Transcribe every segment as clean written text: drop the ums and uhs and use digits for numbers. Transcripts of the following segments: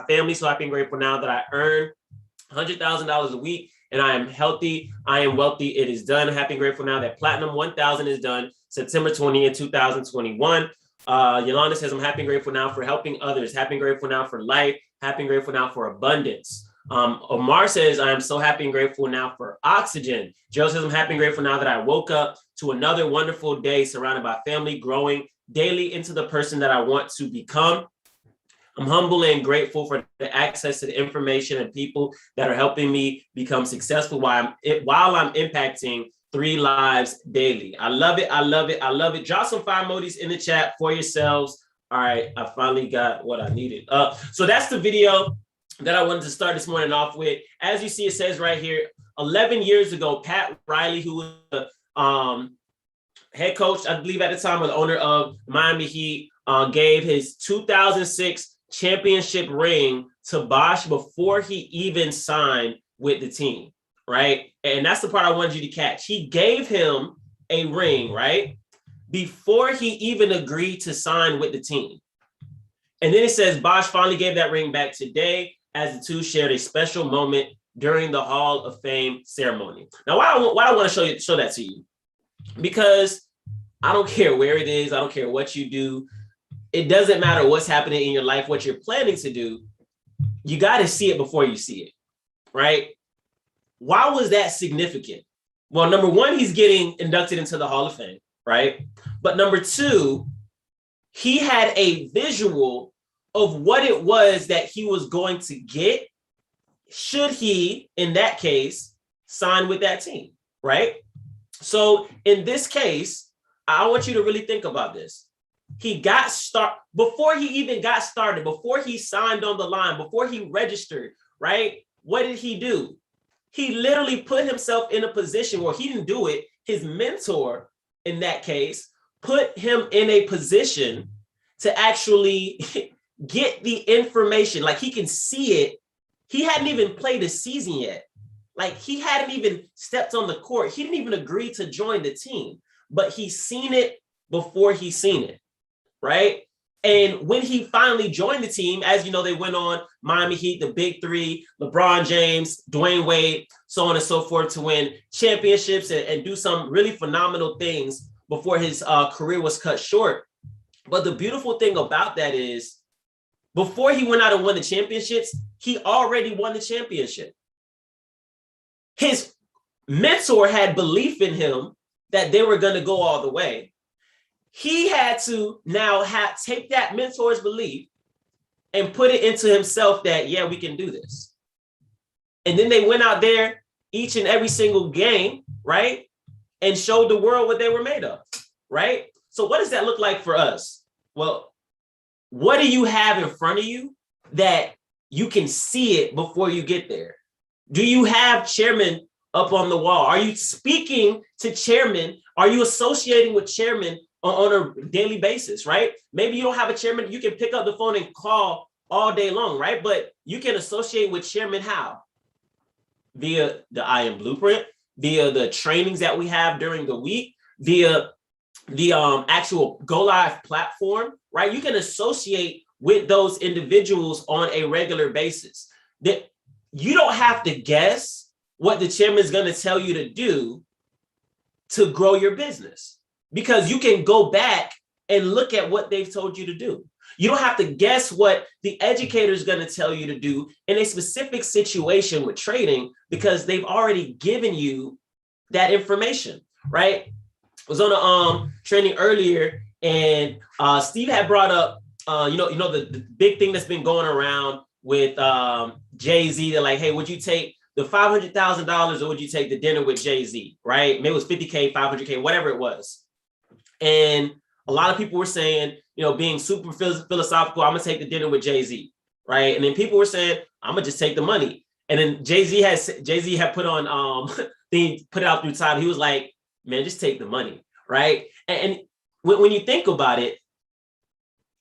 family. So happy and grateful now that I earn $100,000 a week and I am healthy. I am wealthy. It is done. Happy and grateful now that Platinum 1000 is done September 20th, 2021. Yolanda says, I'm happy and grateful now for helping others. Happy and grateful now for life. Happy and grateful now for abundance. Omar says, I am so happy and grateful now for oxygen. Joe says, I'm happy and grateful now that I woke up to another wonderful day surrounded by family, growing daily into the person that I want to become. I'm humble and grateful for the access to the information and people that are helping me become successful while I'm impacting 3 lives daily. I love it. I love it. I love it. Drop some fire emojis in the chat for yourselves. All right, I finally got what I needed. So that's the video that I wanted to start this morning off with. As you see, it says right here, 11 years ago, Pat Riley, who was the head coach, I believe at the time, or the owner of Miami Heat, gave his 2006 championship ring to Bosh before he even signed with the team, right? And that's the part I wanted you to catch. He gave him a ring, right, before he even agreed to sign with the team. And then it says Bosh finally gave that ring back today as the two shared a special moment during the Hall of Fame ceremony. Now, why I want to show that to you? Because I don't care where it is. I don't care what you do. It doesn't matter what's happening in your life, what you're planning to do. You got to see it before you see it, right? Why was that significant? Well, number one, he's getting inducted into the Hall of Fame, right? But number two, he had a visual of what it was that he was going to get should he, in that case, sign with that team, right? So in this case, I want you to really think about this. He got started before he even got started, before he signed on the line, before he registered, right? What did he do? He literally put himself in a position where he didn't do it. His mentor, in that case, put him in a position to actually get the information. Like, he can see it. He hadn't even played a season yet. Like, he hadn't even stepped on the court. He didn't even agree to join the team, but he seen it before he seen it, right? And when he finally joined the team, as you know, they went on Miami Heat, the Big Three, LeBron James, Dwayne Wade, so on and so forth, to win championships and do some really phenomenal things before his career was cut short. But the beautiful thing about that is, before he went out and won the championships, he already won the championship. His mentor had belief in him that they were going to go all the way. He had to now take that mentor's belief and put it into himself that, yeah, we can do this. And then they went out there each and every single game, right? And showed the world what they were made of, right? So what does that look like for us? Well, what do you have in front of you that you can see it before you get there? Do you have chairman up on the wall? Are you speaking to chairman? Are you associating with chairman on a daily basis, right? Maybe you don't have a chairman. You can pick up the phone and call all day long, right? But you can associate with chairman how? Via the I Am Blueprint, via the trainings that we have during the week, via the actual Go Live platform, right? You can associate with those individuals on a regular basis. That you don't have to guess what the chairman is going to tell you to do to grow your business, because you can go back and look at what they've told you to do. You don't have to guess what the educator is going to tell you to do in a specific situation with trading, because they've already given you that information, right? I was on a training earlier, and Steve had brought up, the big thing that's been going around with Jay-Z. They're like, hey, would you take the $500,000 or would you take the dinner with Jay-Z, right? Maybe it was 50K, 500K, whatever it was. And a lot of people were saying, being super philosophical, I'm gonna take the dinner with Jay-Z, right? And then people were saying, I'm gonna just take the money. And then Jay-Z had put on he put it out through time. He was like, man, just take the money, right? And when you think about it,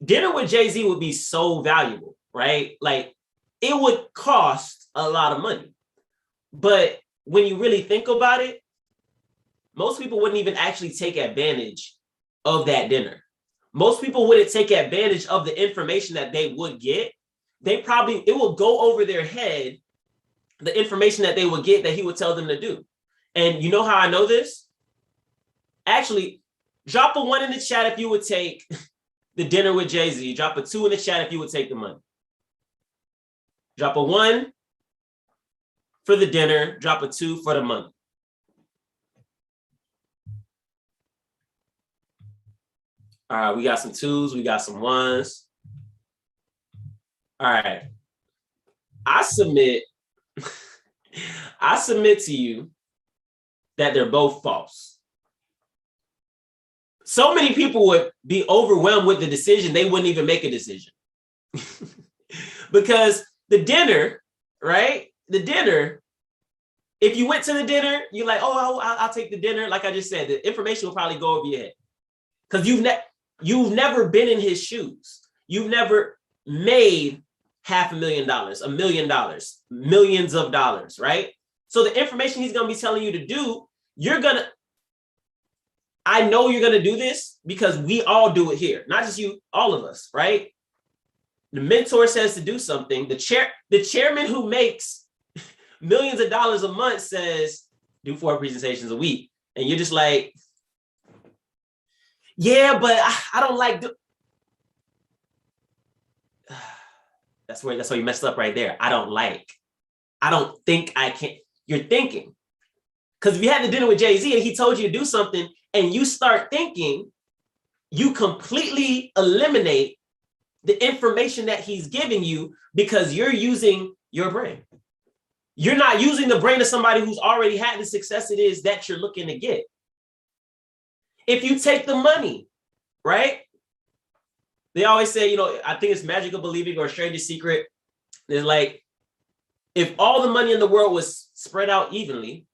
dinner with Jay-Z would be so valuable, right? Like, it would cost a lot of money. But when you really think about it, most people wouldn't even actually take advantage of that dinner. Most people wouldn't take advantage of the information that they would get, it will go over their head, the information that they would get that he would tell them to do. And you know how I know this? Actually, drop a 1 in the chat if you would take the dinner with Jay-Z. Drop a 2 in the chat if you would take the money. Drop a 1 for the dinner, drop a 2 for the money. All right, we got some 2s, we got some 1s. All right. I submit to you that they're both false. So many people would be overwhelmed with the decision, they wouldn't even make a decision. Because the dinner, right? The dinner, if you went to the dinner, you're like, oh, I'll take the dinner. Like I just said, the information will probably go over your head. Because you've never been in his shoes. You've never made $500,000, $1 million, millions of dollars, right? So the information he's going to be telling you to do, I know you're going to do this because we all do it here. Not just you, all of us, right? The mentor says to do something. The chairman who makes millions of dollars a month says, do 4 presentations a week. And you're just like, yeah, but I don't like That's where you messed up right there. I don't think I can. You're thinking. Because if you had the dinner with Jay-Z and he told you to do something and you start thinking, you completely eliminate the information that he's giving you because you're using your brain. You're not using the brain of somebody who's already had the success it is that you're looking to get. If you take the money, right? They always say, I think it's Magic of Believing or Strangest Secret. There's like, if all the money in the world was spread out evenly,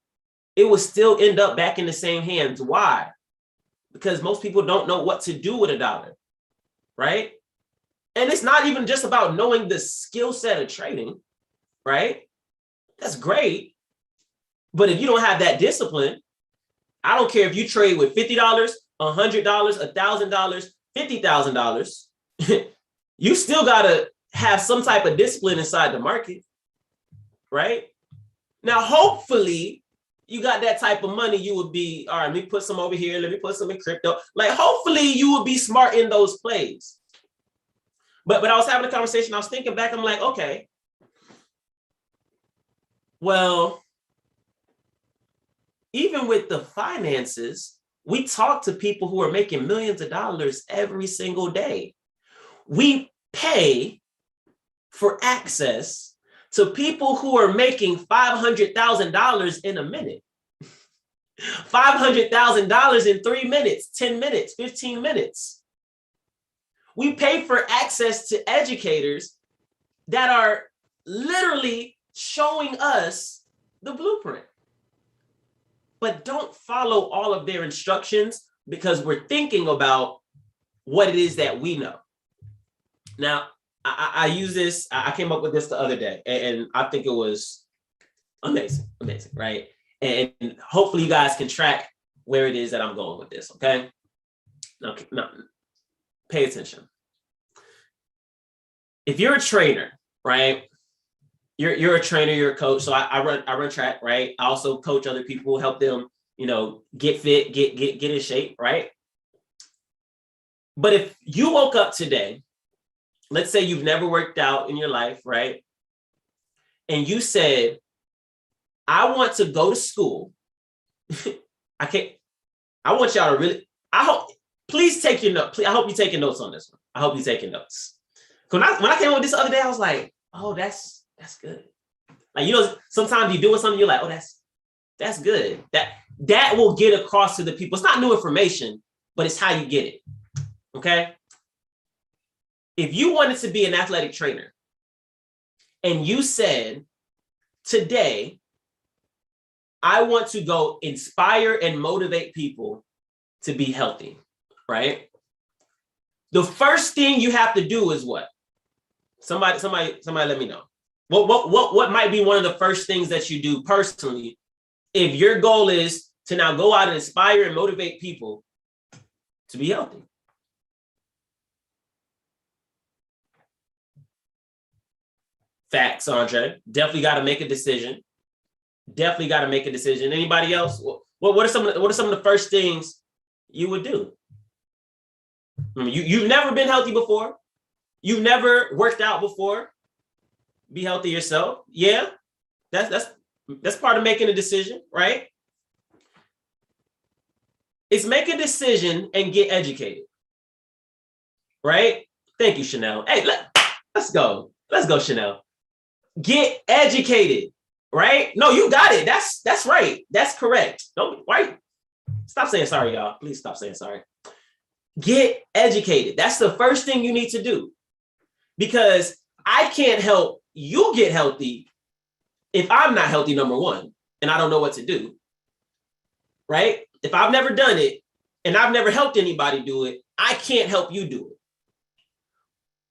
it would still end up back in the same hands. Why? Because most people don't know what to do with $1, right? And it's not even just about knowing the skill set of trading, right? That's great. But if you don't have that discipline, I don't care if you trade with $50, $100, $1,000, $50,000, you still got to have some type of discipline inside the market, right? Now, hopefully, you got that type of money, you would be, all right, let me put some over here, let me put some in crypto. Like, hopefully, you would be smart in those plays. But I was having a conversation, I was thinking back, I'm like, okay, well, even with the finances, we talk to people who are making millions of dollars every single day. We pay for access to people who are making $500,000 in a minute, $500,000 in 3 minutes, 10 minutes, 15 minutes. We pay for access to educators that are literally showing us the blueprint, but don't follow all of their instructions because we're thinking about what it is that we know. Now, I use this, I came up with this the other day, and I think it was amazing, right? And hopefully you guys can track where it is that I'm going with this, okay? Now, pay attention. If you're a trainer, right? You're a trainer, you're a coach. So I run track, right? I also coach other people, help them, get fit, get in shape, right? But if you woke up today, let's say you've never worked out in your life, right? And you said, I want to go to school. I want y'all to really, please take your notes. I hope you're taking notes on this one. I hope you're taking notes. Because when I came up with this the other day, I was like, oh, that's good. Like, sometimes you doing something, you're like, oh, that's good. That will get across to the people. It's not new information, but it's how you get it. Okay. If you wanted to be an athletic trainer and you said, today, I want to go inspire and motivate people to be healthy, right? The first thing you have to do is what? Somebody let me know. What might be one of the first things that you do personally if your goal is to now go out and inspire and motivate people to be healthy? Facts, Andre. Definitely got to make a decision. Definitely got to make a decision. Anybody else? What are some of the first things you would do? You've never been healthy before. You've never worked out before. Be healthy yourself. Yeah, that's part of making a decision, right? It's make a decision and get educated, right? Thank you, Chanel. Hey, let's go. Let's go, Chanel. Get educated, right? No, you got it. That's right. That's correct. Don't right. Stop saying sorry, y'all. Please stop saying sorry. Get educated. That's the first thing you need to do, because I can't help you get healthy if I'm not healthy, number one, and I don't know what to do, right? If I've never done it and I've never helped anybody do it, I can't help you do it.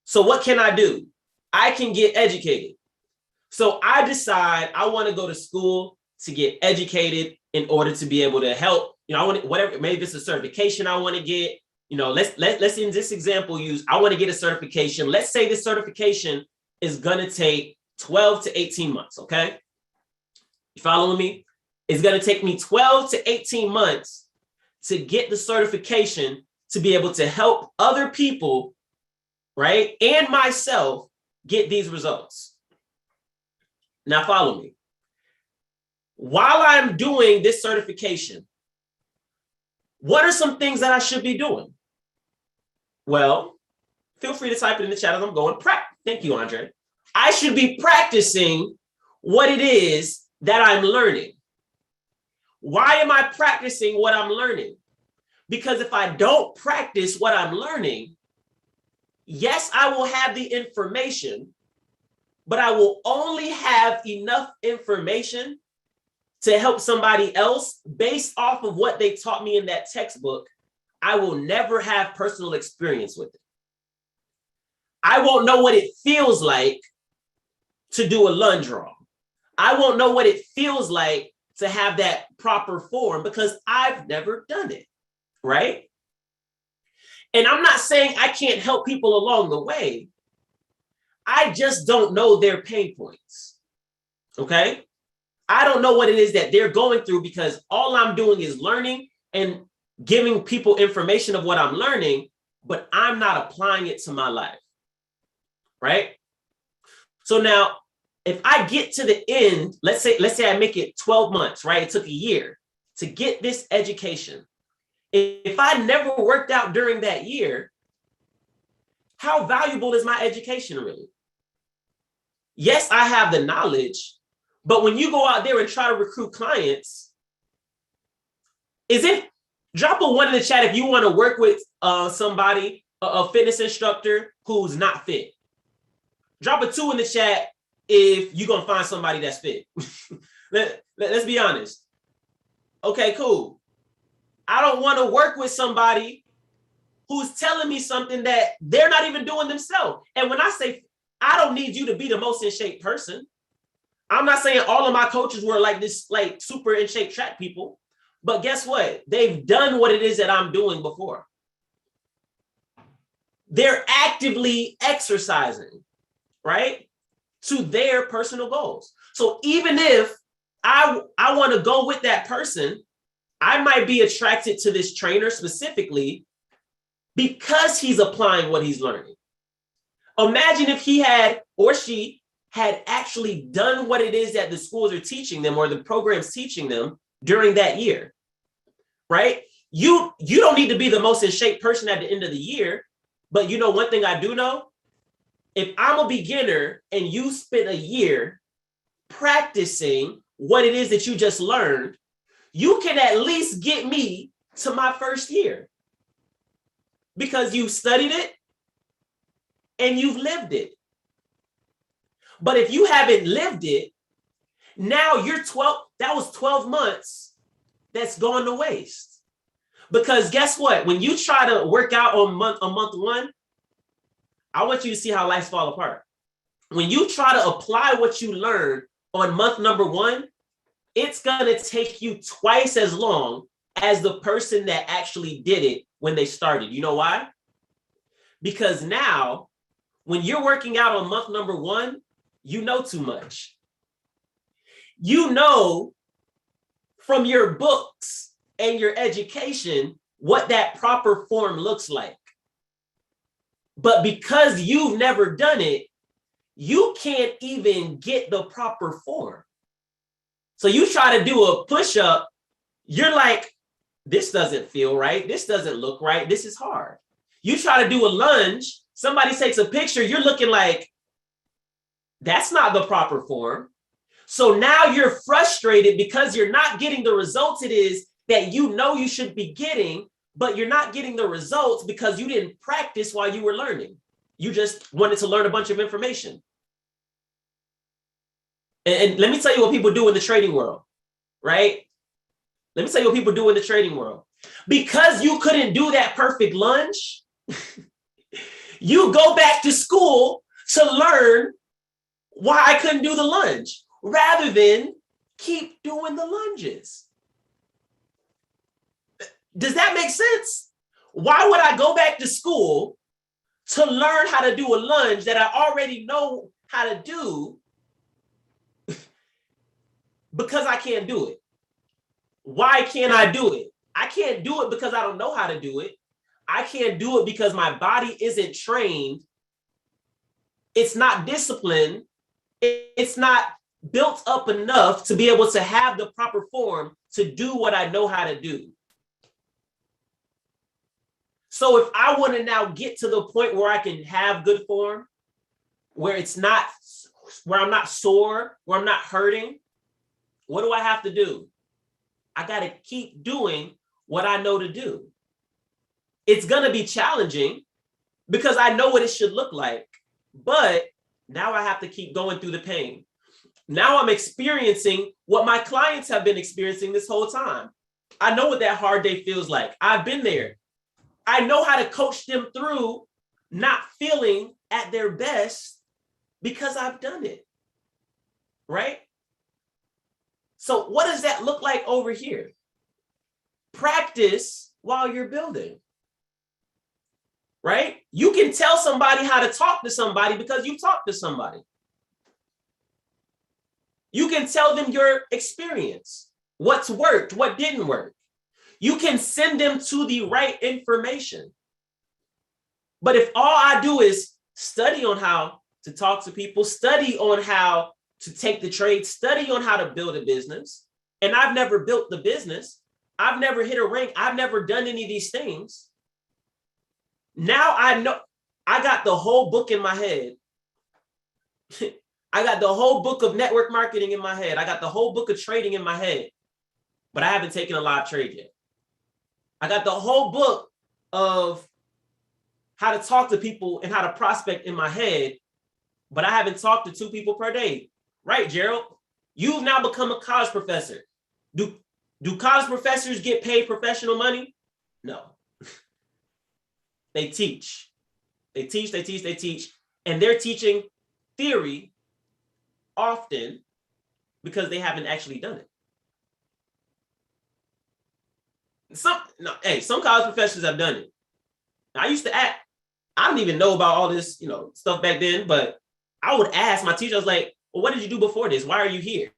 So what can I do? I can get educated. So I decide I want to go to school to get educated in order to be able to help. I want whatever, maybe it's a certification I want to get. Let's in this example use, I want to get a certification. Let's say this certification is going to take 12 to 18 months, okay? You following me? It's going to take me 12 to 18 months to get the certification to be able to help other people, right, and myself get these results. Now follow me. While I'm doing this certification, what are some things that I should be doing? Well, feel free to type it in the chat as I'm going. Thank you, Andre. I should be practicing what it is that I'm learning. Why am I practicing what I'm learning? Because if I don't practice what I'm learning, yes, I will have the information, but I will only have enough information to help somebody else based off of what they taught me in that textbook. I will never have personal experience with it. I won't know what it feels like to do a lunge wrong. I won't know what it feels like to have that proper form because I've never done it, right? And I'm not saying I can't help people along the way. I just don't know their pain points, okay? I don't know what it is that they're going through because all I'm doing is learning and giving people information of what I'm learning, but I'm not applying it to my life, right? So now, if I get to the end, let's say I make it 12 months, right? It took a year to get this education. If I never worked out during that year, how valuable is my education really? Yes, I have the knowledge, but when you go out there and try to recruit clients, drop a 1 in the chat if you want to work with somebody, a fitness instructor who's not fit. Drop a 2 in the chat if you're going to find somebody that's fit. Let's be honest. Okay, cool. I don't want to work with somebody who's telling me something that they're not even doing themselves. And when I say, I don't need you to be the most in shape person. I'm not saying all of my coaches were like this, like super in shape track people, but guess what? They've done what it is that I'm doing before. They're actively exercising, right? To their personal goals. So even if I want to go with that person, I might be attracted to this trainer specifically because he's applying what he's learning. Imagine if he had or she had actually done what it is that the schools are teaching them or the programs teaching them during that year, right? You don't need to be the most in shape person at the end of the year, but you know one thing I do know? If I'm a beginner and you spent a year practicing what it is that you just learned, you can at least get me to my first year because you've studied it and you've lived it. But if you haven't lived it, now you're 12, that was 12 months that's gone to waste. Because guess what? When you try to work out on month 1, I want you to see how lives fall apart. When you try to apply what you learned on month number 1, it's going to take you twice as long as the person that actually did it when they started. You know why? Because now, when you're working out on month number 1, you know too much. You know from your books and your education what that proper form looks like. But because you've never done it, you can't even get the proper form. So you try to do a push-up, you're like, this doesn't feel right. This doesn't look right. This is hard. You try to do a lunge, somebody takes a picture, you're looking like, that's not the proper form. So now you're frustrated because you're not getting the results it is that you know you should be getting, but you're not getting the results because you didn't practice while you were learning. You just wanted to learn a bunch of information. And let me tell you what people do in the trading world, right? Let me tell you what people do in the trading world. Because you couldn't do that perfect lunge, you go back to school to learn why I couldn't do the lunge rather than keep doing the lunges. Does that make sense? Why would I go back to school to learn how to do a lunge that I already know how to do because I can't do it? Why can't I do it? I can't do it because I don't know how to do it. I can't do it because my body isn't trained. It's not disciplined. It's not built up enough to be able to have the proper form to do what I know how to do. So if I want to now get to the point where I can have good form, where it's not, where I'm not sore, where I'm not hurting, what do I have to do? I got to keep doing what I know to do. It's going to be challenging because I know what it should look like, but now I have to keep going through the pain. Now I'm experiencing what my clients have been experiencing this whole time. I know what that hard day feels like. I've been there. I know how to coach them through not feeling at their best because I've done it, right? So what does that look like over here? Practice while you're building, right? You can tell somebody how to talk to somebody because you talked to somebody. You can tell them your experience, what's worked, what didn't work. You can send them to the right information. But if all I do is study on how to talk to people, study on how to take the trade, study on how to build a business, and I've never built the business, I've never hit a rank, I've never done any of these things. Now I know, I got the whole book in my head. I got the whole book of network marketing in my head. I got the whole book of trading in my head, but I haven't taken a live trade yet. I got the whole book of how to talk to people and how to prospect in my head, but I haven't talked to 2 people per day. Right, Gerald? You've now become a college professor. Do college professors get paid professional money? No. They teach. They teach. And they're teaching theory often because they haven't actually done it. Some college professors have done it. I used to act, I don't even know about all this, stuff back then, but I would ask my teacher, I was like, well, what did you do before this? Why are you here?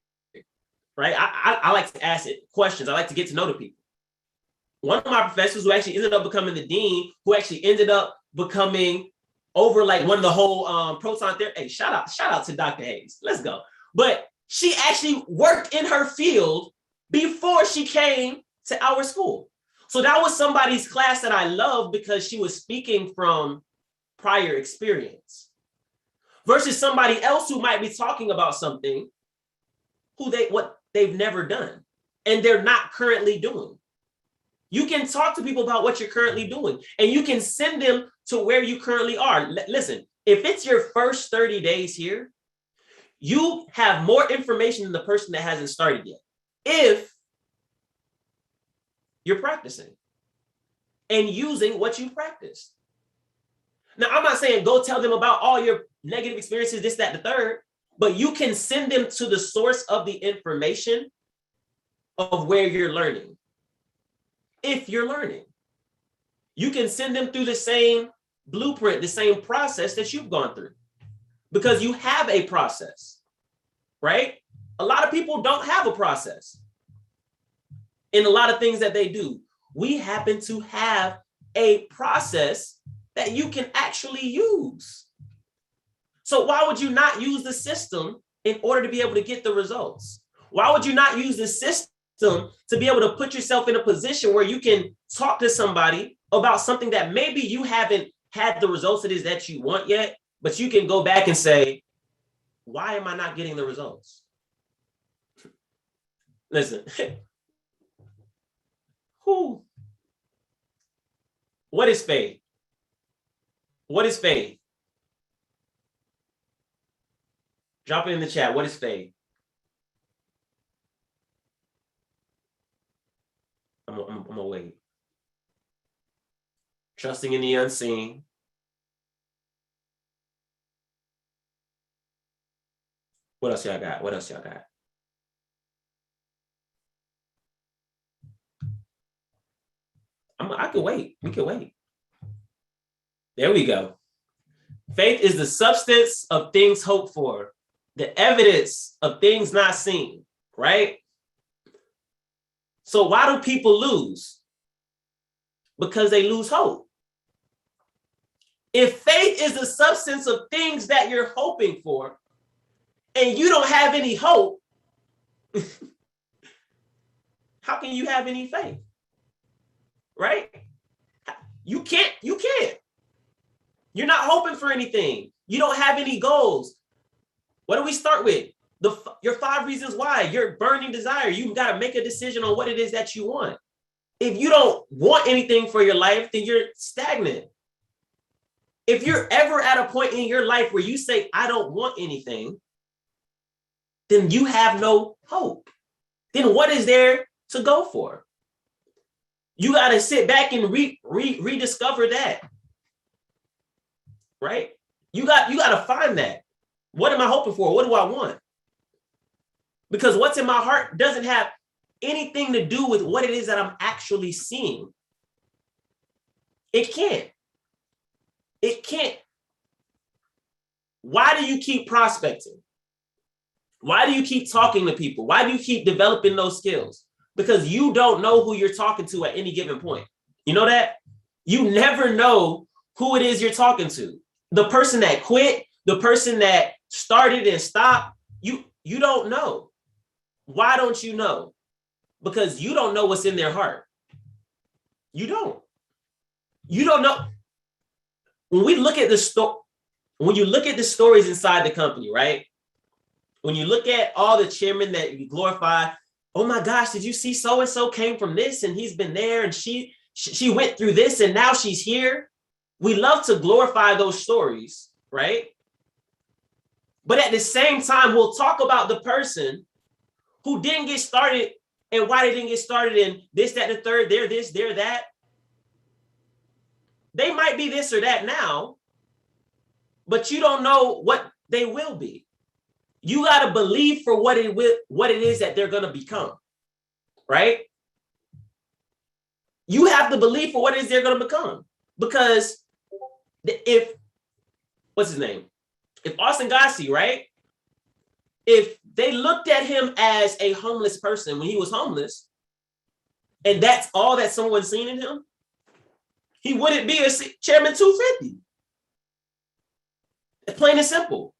Right? I like to ask it questions. I like to get to know the people. One of my professors who actually ended up becoming the dean, who actually ended up becoming over like one of the whole proton therapy. Hey, shout out to Dr. Hayes. Let's go. But she actually worked in her field before she came to our school. So that was somebody's class that I loved because she was speaking from prior experience versus somebody else who might be talking about something what they've never done and they're not currently doing. You can talk to people about what you're currently doing and you can send them to where you currently are. Listen, if it's your first 30 days here, you have more information than the person that hasn't started yet. If you're practicing and using what you practiced. Now, I'm not saying go tell them about all your negative experiences, this, that, the third, but you can send them to the source of the information of where you're learning. If you're learning, you can send them through the same blueprint, the same process that you've gone through. because you have a process, right? A lot of people don't have a process in a lot of things that they do. We happen to have a process that you can actually use. So why would you not use the system in order to be able to get the results? Why would you not use the system to be able to put yourself in a position where you can talk to somebody about something that maybe you haven't had the results it is that you want yet, but you can go back and say, why am I not getting the results? Listen, what is faith? What is faith? Drop it in the chat. What is faith? I'm gonna wait. Trusting in the unseen. What else y'all got? What else y'all got? I can wait. We can wait. There we go. Faith is the substance of things hoped for, the evidence of things not seen, right? So why do people lose? Because they lose hope. If faith is the substance of things that you're hoping for, and you don't have any hope, how can you have any faith? Right? You can't. You're not hoping for anything. You don't have any goals. What do we start with? Your 5 reasons why, your burning desire. You got to make a decision on what it is that you want. If you don't want anything for your life, then you're stagnant. If you're ever at a point in your life where you say, I don't want anything, then you have no hope. Then what is there to go for? You got to sit back and rediscover that. Right? You got to find that. What am I hoping for? What do I want? Because what's in my heart doesn't have anything to do with what it is that I'm actually seeing. It can't. It can't. Why do you keep prospecting? Why do you keep talking to people? Why do you keep developing those skills? Because you don't know who you're talking to at any given point. You know that? You never know who it is you're talking to. The person that quit, the person that started and stopped, you don't know. Why don't you know? Because you don't know what's in their heart. You don't. You don't know. When we look at when you look at the stories inside the company, right? When you look at all the chairmen that you glorify, oh my gosh, did you see so-and-so came from this and he's been there and she went through this and now she's here. We love to glorify those stories, right? But at the same time, we'll talk about the person who didn't get started and why they didn't get started in this, that, and the third, they're this, they're that. They might be this or that now, but you don't know what they will be. You got to believe for what it is that they're going to become, right? You have to believe for what it is they're going to become. Because if, what's his name? If Austin Gacy, right? If they looked at him as a homeless person when he was homeless, and that's all that someone's seen in him, he wouldn't be a chairman 250. It's plain and simple.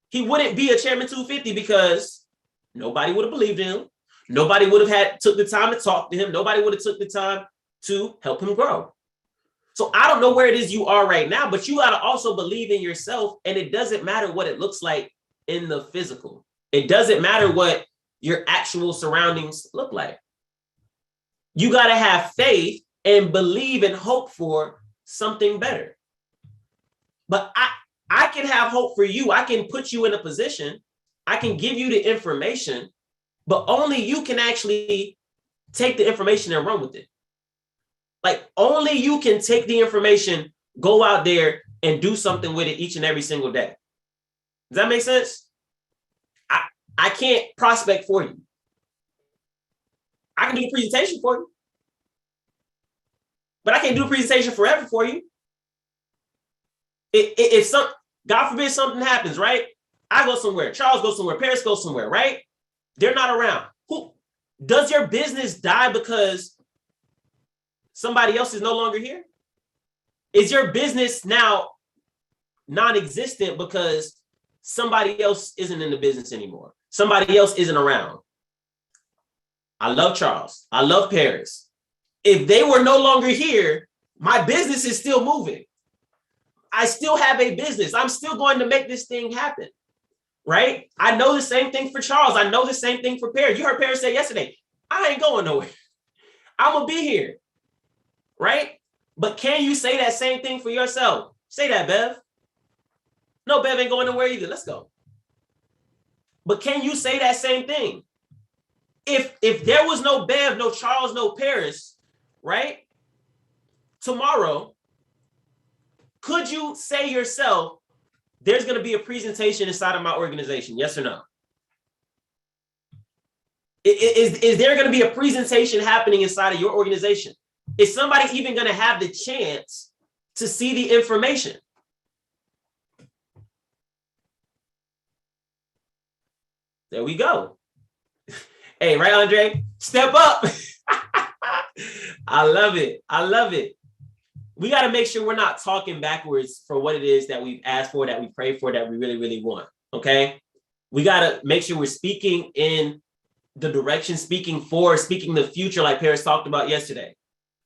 He wouldn't be a chairman 250 because nobody would have believed him. Nobody would have took the time to talk to him. Nobody would have took the time to help him grow. So I don't know where it is you are right now, but you got to also believe in yourself. And it doesn't matter what it looks like in the physical. It doesn't matter what your actual surroundings look like. You got to have faith and believe and hope for something better. But I can have hope for you. I can put you in a position. I can give you the information, but only you can actually take the information and run with it. Like only you can take the information, go out there and do something with it each and every single day. Does that make sense? I can't prospect for you. I can do a presentation for you, but I can't do a presentation forever for you. God forbid something happens, right? I go somewhere, Charles goes somewhere, Paris goes somewhere, right? They're not around. Who does your business die because somebody else is no longer here? Is your business now non-existent because somebody else isn't in the business anymore? Somebody else isn't around. I love Charles. I love Paris. If they were no longer here, my business is still moving. I still have a business. I'm still going to make this thing happen, right? I know the same thing for Charles. I know the same thing for Paris. You heard Paris say yesterday, I ain't going nowhere. I'm going to be here, right? But can you say that same thing for yourself? Say that, Bev. No, Bev ain't going nowhere either. Let's go. But can you say that same thing? If there was no Bev, no Charles, no Paris, right? Tomorrow, could you say yourself, there's going to be a presentation inside of my organization? Yes or no? Is there going to be a presentation happening inside of your organization? Is somebody even going to have the chance to see the information? There we go. Hey, right, Andre? Step up. I love it. I love it. We got to make sure we're not talking backwards for what it is that we've asked for, that we pray for, that we really, really want. Okay. We got to make sure we're speaking in the direction, speaking the future, like Paris talked about yesterday.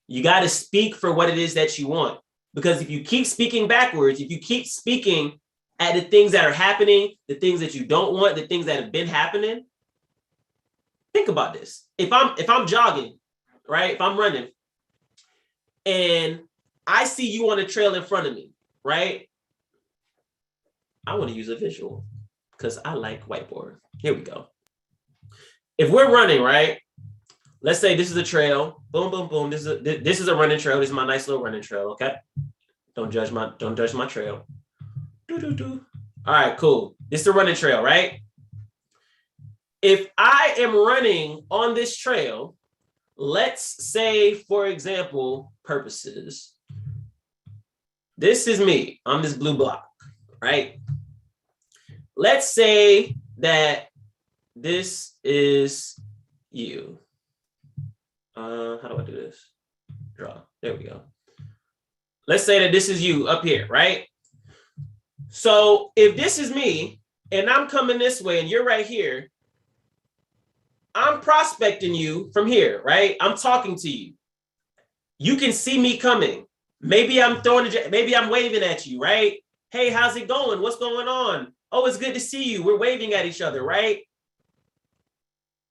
You got to speak for what it is that you want. Because if you keep speaking backwards, if you keep speaking at the things that are happening, the things that you don't want, the things that have been happening, think about this. If I'm jogging, right? If I'm running and I see you on a trail in front of me, right? I want to use a visual because I like whiteboard. Here we go. If we're running, right? Let's say this is a trail. Boom, boom, boom. This is a running trail. This is my nice little running trail. Okay. Don't judge my trail. All right, cool. This is a running trail, right? If I am running on this trail, let's say, for example, purposes. This is me on this blue block, right? Let's say that this is you. How do I do this? Draw. There we go. Let's say that this is you up here, right? So if this is me and I'm coming this way and you're right here, I'm prospecting you from here, right? I'm talking to you. You can see me coming. Maybe I'm maybe I'm waving at you, right? Hey, how's it going? What's going on? Oh, it's good to see you. We're waving at each other, right?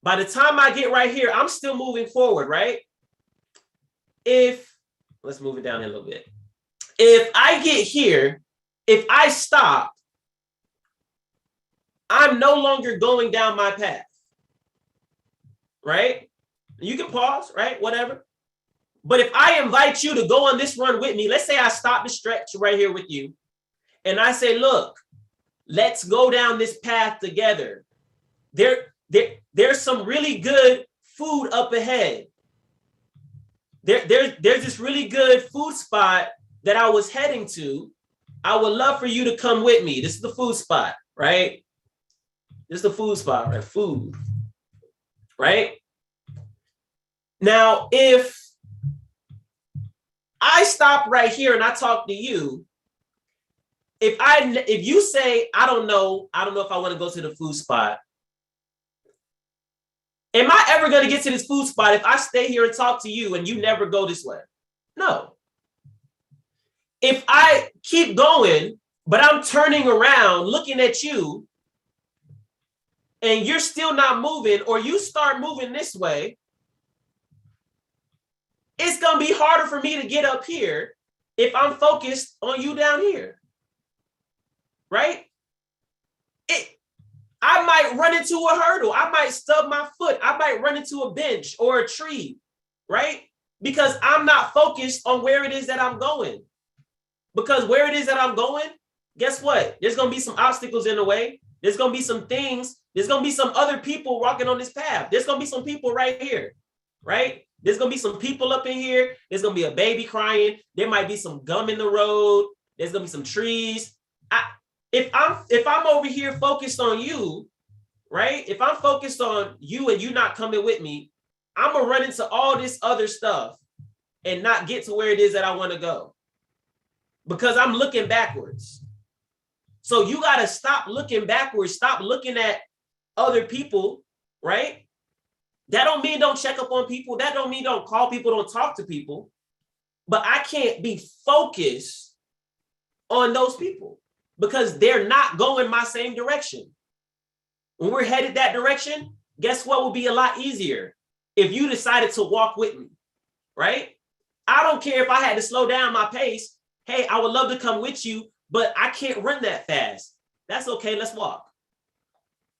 By the time I get right here, I'm still moving forward, right? Let's move it down a little bit. If I get here, if I stop, I'm no longer going down my path, right? You can pause, right? Whatever. But if I invite you to go on this run with me, let's say I stop the stretch right here with you, and I say, look, let's go down this path together. There's some really good food up ahead. There's this really good food spot that I was heading to. I would love for you to come with me. This is the food spot, right? This is the food spot, right? Food, right? Now, if I stop right here and I talk to you, if you say, I don't know if I want to go to the food spot, am I ever going to get to this food spot if I stay here and talk to you and you never go this way? No. If I keep going, but I'm turning around looking at you and you're still not moving, or you start moving this way, it's going to be harder for me to get up here if I'm focused on you down here, right? I might run into a hurdle. I might stub my foot. I might run into a bench or a tree, right? Because I'm not focused on where it is that I'm going. Because where it is that I'm going, guess what? There's going to be some obstacles in the way. There's going to be some things. There's going to be some other people walking on this path. There's going to be some people right here, right? There's going to be some people up in here. There's going to be a baby crying. There might be some gum in the road. There's going to be some trees. If I'm over here focused on you, right? If I'm focused on you and you not coming with me, I'm gonna run into all this other stuff and not get to where it is that I want to go because I'm looking backwards. So you got to stop looking backwards, stop looking at other people, right? That don't mean don't check up on people. That don't mean don't call people, don't talk to people. But I can't be focused on those people because they're not going my same direction. When we're headed that direction, guess what will be a lot easier? If you decided to walk with me, right? I don't care if I had to slow down my pace. Hey, I would love to come with you, but I can't run that fast. That's okay. Let's walk.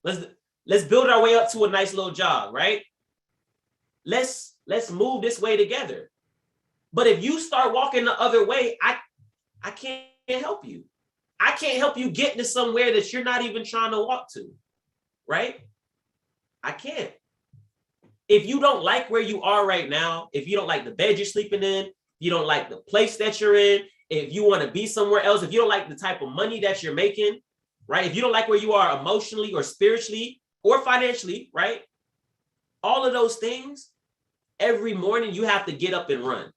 Let's build our way up to a nice little jog, right? Let's move this way together. But if you start walking the other way, I can't help you. I can't help you get to somewhere that you're not even trying to walk to, right? I can't. If you don't like where you are right now, if you don't like the bed you're sleeping in, you don't like the place that you're in, if you want to be somewhere else, if you don't like the type of money that you're making, right? If you don't like where you are emotionally or spiritually or financially, right? All of those things, every morning you have to get up and run.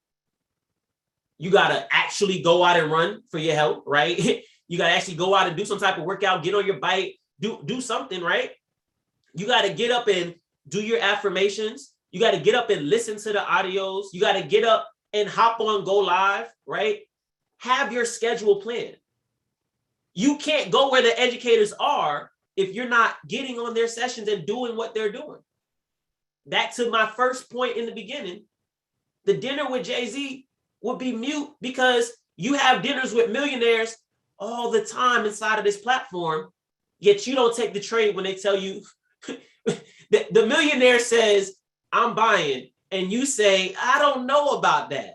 You got to actually go out and run for your health, right? You got to actually go out and do some type of workout, get on your bike, do something, right? You got to get up and do your affirmations. You got to get up and listen to the audios. You got to get up and hop on, go live, right? Have your schedule planned. You can't go where the educators are if you're not getting on their sessions and doing what they're doing. Back to my first point in the beginning, the dinner with Jay-Z would be mute because you have dinners with millionaires all the time inside of this platform, yet you don't take the trade when they tell you, the millionaire says, I'm buying, and you say, I don't know about that.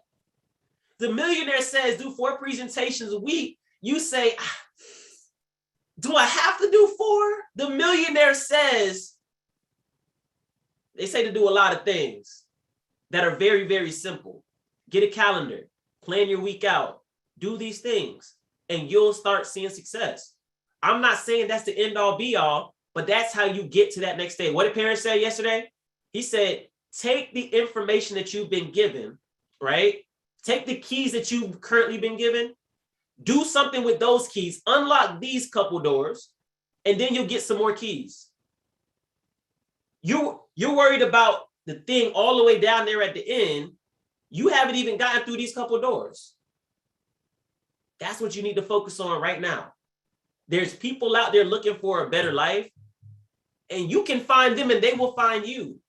The millionaire says, do 4 presentations a week. You say, do I have to do 4? The millionaire says, they say to do a lot of things that are very, very simple. Get a calendar, plan your week out, do these things, and you'll start seeing success. I'm not saying that's the end all be all, but that's how you get to that next day. What did Parents say yesterday? He said, take the information that you've been given, right? Take the keys that you've currently been given, do something with those keys, unlock these couple doors, and then you'll get some more keys. You're worried about the thing all the way down there at the end. You haven't even gotten through these couple doors. That's what you need to focus on right now. There's people out there looking for a better life, and you can find them and they will find you.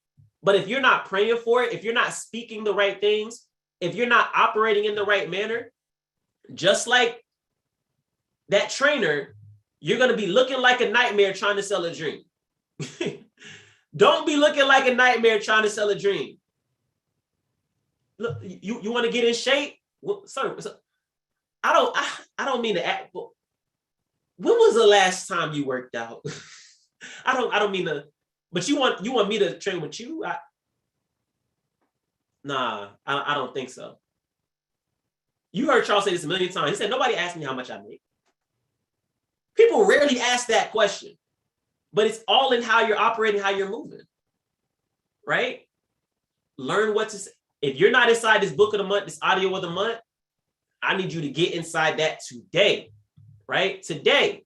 But if you're not praying for it, if you're not speaking the right things, if you're not operating in the right manner, just like that trainer, you're going to be looking like a nightmare trying to sell a dream. Don't be looking like a nightmare trying to sell a dream. Look, you want to get in shape? Well, sorry, I don't mean to act, but when was the last time you worked out? I don't mean to, but you want me to train with you? I don't think so. You heard Charles say this a million times. He said, nobody asked me how much I make. People rarely ask that question, but it's all in how you're operating, how you're moving, right? Learn what to say. If you're not inside this book of the month, this audio of the month, I need you to get inside that today, right? Today.